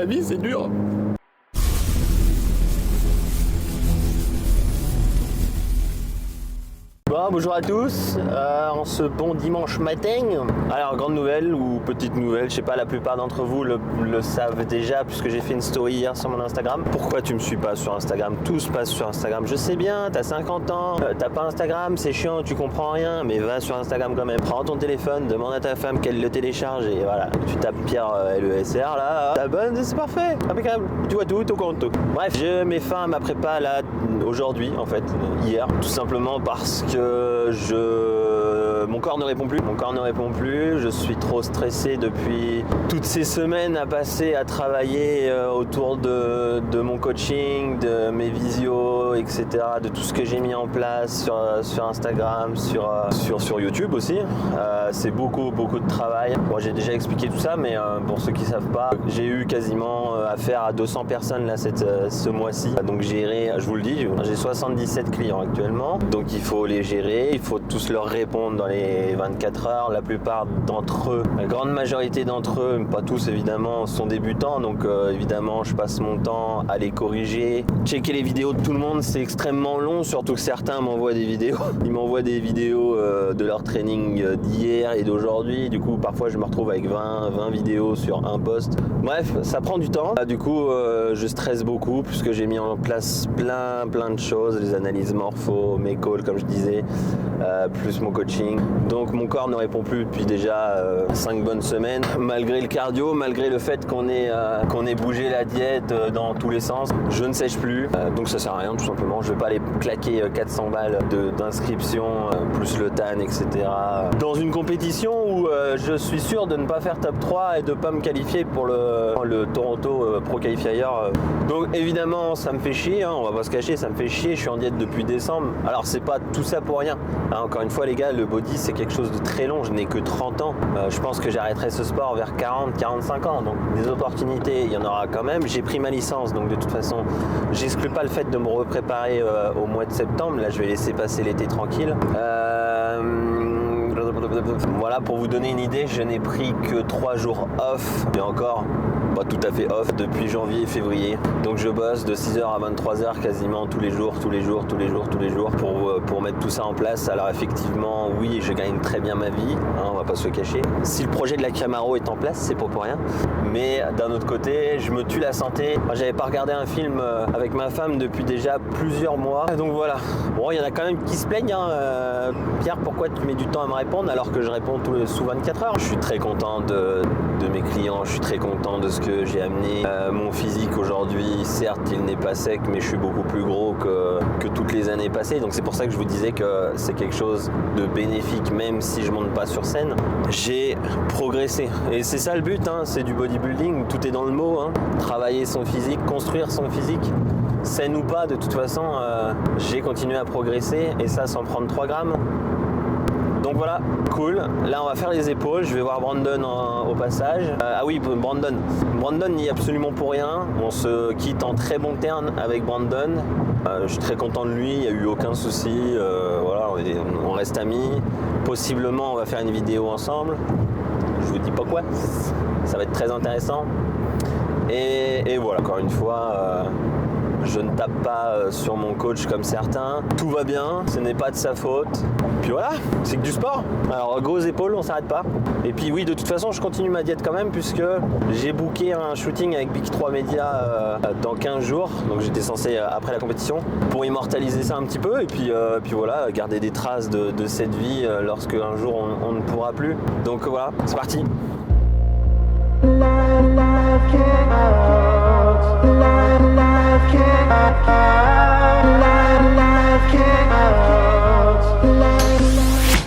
La vie, c'est dur. Bon, bonjour à tous, en ce bon dimanche matin. Alors, grande nouvelle ou petite nouvelle, je sais pas, la plupart d'entre vous le savent déjà puisque j'ai fait une story hier sur mon Instagram. Pourquoi tu me suis pas sur Instagram? Tout se passe sur Instagram. Je sais bien, t'as 50 ans, t'as pas Instagram, c'est chiant, tu comprends rien, mais va sur Instagram quand même. Prends ton téléphone, demande à ta femme qu'elle le télécharge et voilà. Tu tapes Pierre LESR là, t'abonnes, c'est parfait, impeccable. Tu vois tout au compte. Bref, je mets fin à ma prépa là aujourd'hui en fait, hier, tout simplement parce que mon corps ne répond plus, je suis trop stressé depuis toutes ces semaines à passer à travailler autour de mon coaching, de mes visios, etc., de tout ce que j'ai mis en place sur Instagram, sur YouTube aussi. C'est beaucoup de travail. Bon, j'ai déjà expliqué tout ça, mais pour ceux qui ne savent pas, j'ai eu quasiment affaire à 200 personnes là ce mois-ci. Donc je vous le dis, j'ai 77 clients actuellement, donc il faut les gérer, il faut tous leur répondre dans les 24 heures. La plupart d'entre eux, la grande majorité d'entre eux, pas tous évidemment, sont débutants, donc évidemment je passe mon temps à les corriger, checker les vidéos de tout le monde. C'est extrêmement long, surtout que certains m'envoient des vidéos. Ils m'envoient des vidéos de leur training d'hier et d'aujourd'hui. Du coup parfois je me retrouve avec 20 vidéos sur un post. Bref, ça prend du temps. Du coup je stresse beaucoup puisque j'ai mis en place plein de choses, les analyses morpho, mes calls comme je disais, plus mon coaching. Donc mon corps ne répond plus depuis déjà 5 bonnes semaines, malgré le cardio, malgré le fait qu'on ait bougé la diète dans tous les sens. Je ne sèche plus, donc ça sert à rien tout simplement. Je vais pas aller claquer 400 balles d'inscription, plus le TAN, etc. dans une compétition où je suis sûr de ne pas faire top 3 et de pas me qualifier pour le Toronto Pro Qualifier. Donc évidemment ça me fait chier, hein, on va pas se cacher, ça me fait chier. Je suis en diète depuis décembre. Alors c'est pas tout ça pour rien, hein, encore une fois les gars, le body c'est quelque chose de très long. Je n'ai que 30 ans, je pense que j'arrêterai ce sport vers 40-45 ans, donc des opportunités il y en aura quand même. J'ai pris ma licence, donc de toute façon j'exclus pas le fait de me repréparer au mois de septembre. Là je vais laisser passer l'été tranquille. Voilà, pour vous donner une idée, je n'ai pris que 3 jours off, et encore pas tout à fait off, depuis janvier et février. Donc je bosse de 6h à 23h quasiment tous les jours pour mettre tout ça en place. Alors effectivement, oui, je gagne très bien ma vie, hein, on va pas se le cacher. Si le projet de la Camaro est en place, c'est pas pour rien. Mais d'un autre côté, je me tue la santé. Moi, j'avais pas regardé un film avec ma femme depuis déjà plusieurs mois. Donc voilà. Bon, il y en a quand même qui se plaignent, hein. Pierre, pourquoi tu mets du temps à me répondre alors que je réponds sous 24 heures? Je suis très content de mes clients, je suis très content de ce que j'ai amené. Mon physique aujourd'hui, certes, il n'est pas sec, mais je suis beaucoup plus gros que toutes les années passées. Donc c'est pour ça que je vous disais que c'est quelque chose de bénéfique, même si je monte pas sur scène. J'ai progressé. Et c'est ça le but, hein, c'est du bodybuilding, tout est dans le mot, hein. Travailler son physique, construire son physique. Saine ou pas, de toute façon, j'ai continué à progresser, et ça sans prendre 3 grammes. Donc voilà, cool. Là on va faire les épaules, je vais voir Brandon au passage. Ah oui, Brandon n'y est absolument pour rien. On se quitte en très bons termes avec Brandon. Je suis très content de lui, il n'y a eu aucun souci. Voilà, on reste amis. Possiblement on va faire une vidéo ensemble. Je vous dis pas quoi, ça va être très intéressant. Et voilà, encore une fois, je ne tape pas sur mon coach comme certains. Tout va bien, ce n'est pas de sa faute. Puis voilà, c'est que du sport. Alors grosses épaules, on s'arrête pas. Et puis oui, de toute façon, je continue ma diète quand même puisque j'ai booké un shooting avec Big 3 Media dans 15 jours. Donc j'étais censé, après la compétition, pour immortaliser ça un petit peu. Et puis voilà, garder des traces de cette vie lorsque un jour on ne pourra plus. Donc voilà, c'est parti.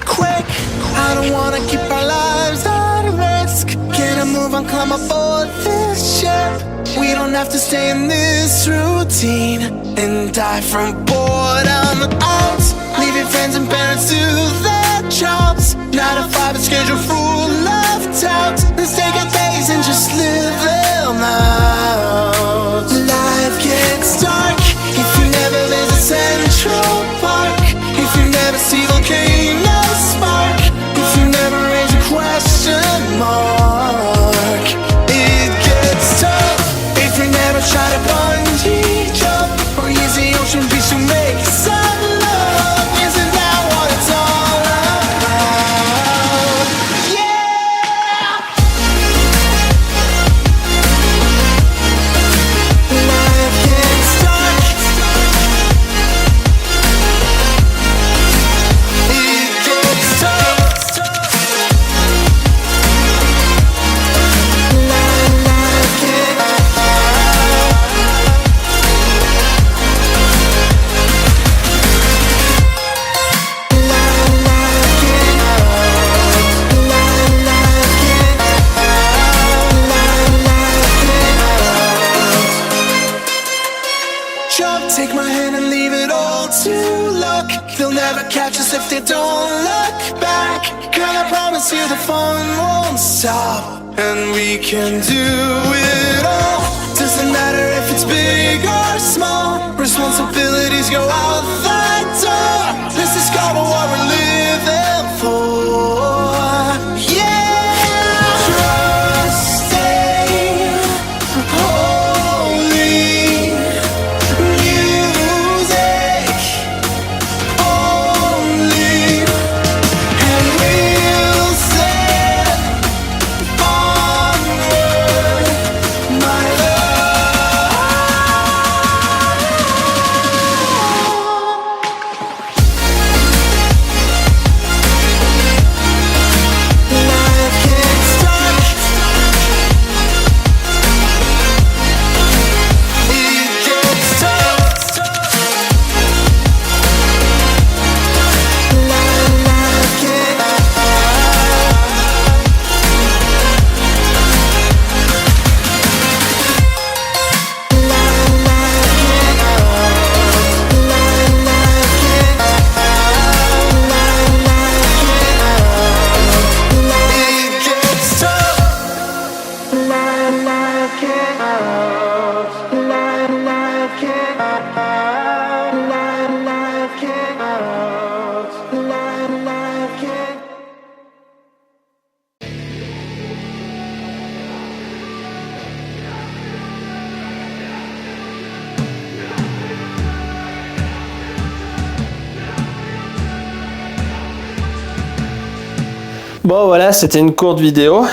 Quick, I don't wanna keep our lives at risk. Can I move on, climb aboard this ship? We don't have to stay in this routine and die from boredom. Out, leaving friends and parents to their jobs. 9 to 5, a schedule full of doubts. Let's take our days and just live them out. Life gets dark if you never visit Central Park. If you never see volcanoes spark. If you never raise a question mark. It gets tough never catch us if they don't look back. Girl, I promise you the fun won't stop, and we can do it all. Doesn't matter if it's big or small, responsibilities go out the door. Let's discover what we're living for. Yeah, trusting, holy music only, and we'll set onward, my love. Life gets stuck, it gets tough. Life gets Bon voilà, c'était une courte vidéo.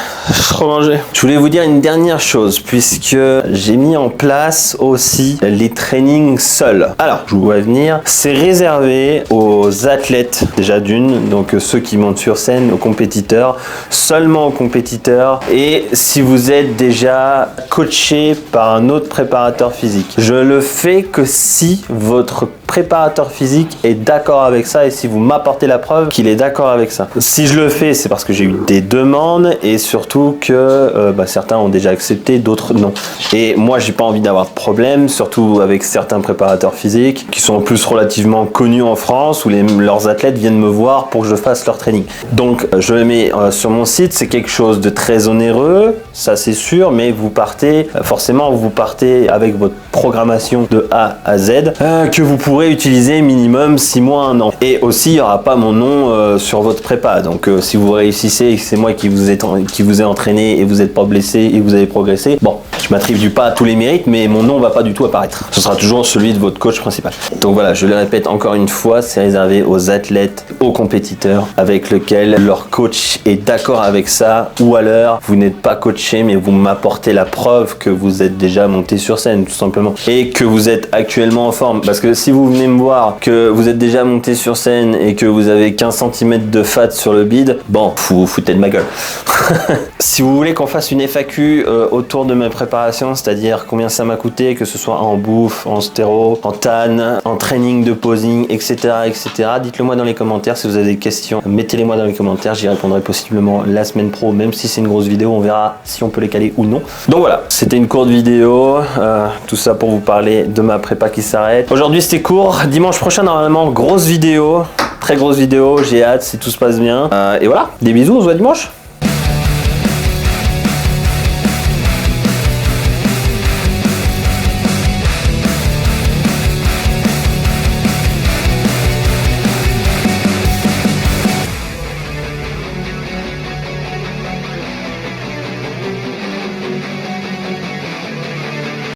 Je voulais vous dire une dernière chose, puisque j'ai mis en place aussi les trainings seuls. Alors, je vous vois venir, c'est réservé aux athlètes déjà d'une, donc ceux qui montent sur scène, aux compétiteurs, seulement aux compétiteurs, et si vous êtes déjà coaché par un autre préparateur physique. Je le fais que si votre préparateur physique est d'accord avec ça et si vous m'apportez la preuve qu'il est d'accord avec ça. Si je le fais, c'est parce que j'ai eu des demandes et surtout que certains ont déjà accepté, d'autres non. Et moi, j'ai pas envie d'avoir de problème, surtout avec certains préparateurs physiques qui sont en plus relativement connus en France où leurs athlètes viennent me voir pour que je fasse leur training. Donc, je le mets sur mon site, c'est quelque chose de très onéreux, ça c'est sûr, mais vous partez avec votre programmation de A à Z que vous pourrez utiliser minimum 6 mois, 1 an. Et aussi, il n'y aura pas mon nom sur votre prépa. Donc, si vous réussissez et que c'est moi qui vous ai entraîné et vous n'êtes pas blessé et vous avez progressé, bon, je m'attribue pas à tous les mérites, mais mon nom ne va pas du tout apparaître. Ce sera toujours celui de votre coach principal. Donc voilà, je le répète encore une fois, c'est réservé aux athlètes, aux compétiteurs avec lesquels leur coach est d'accord avec ça, ou alors vous n'êtes pas coaché, mais vous m'apportez la preuve que vous êtes déjà monté sur scène, tout simplement, et que vous êtes actuellement en forme. Parce que si vous venez me voir, que vous êtes déjà monté sur scène et que vous avez 15 cm de fat sur le bide, bon, vous foutez de ma gueule. Si vous voulez qu'on fasse une FAQ autour de ma préparation, c'est-à-dire combien ça m'a coûté, que ce soit en bouffe, en stéro, en TAN, en training de posing, etc., dites-le moi dans les commentaires. Si vous avez des questions, mettez-les moi dans les commentaires, j'y répondrai possiblement la semaine pro, même si c'est une grosse vidéo, on verra si on peut les caler ou non. Donc voilà, c'était une courte vidéo, tout ça pour vous parler de ma prépa qui s'arrête. Aujourd'hui c'était court, dimanche prochain normalement grosse vidéo, très grosse vidéo, j'ai hâte si tout se passe bien. Et voilà, des bisous, on se voit dimanche.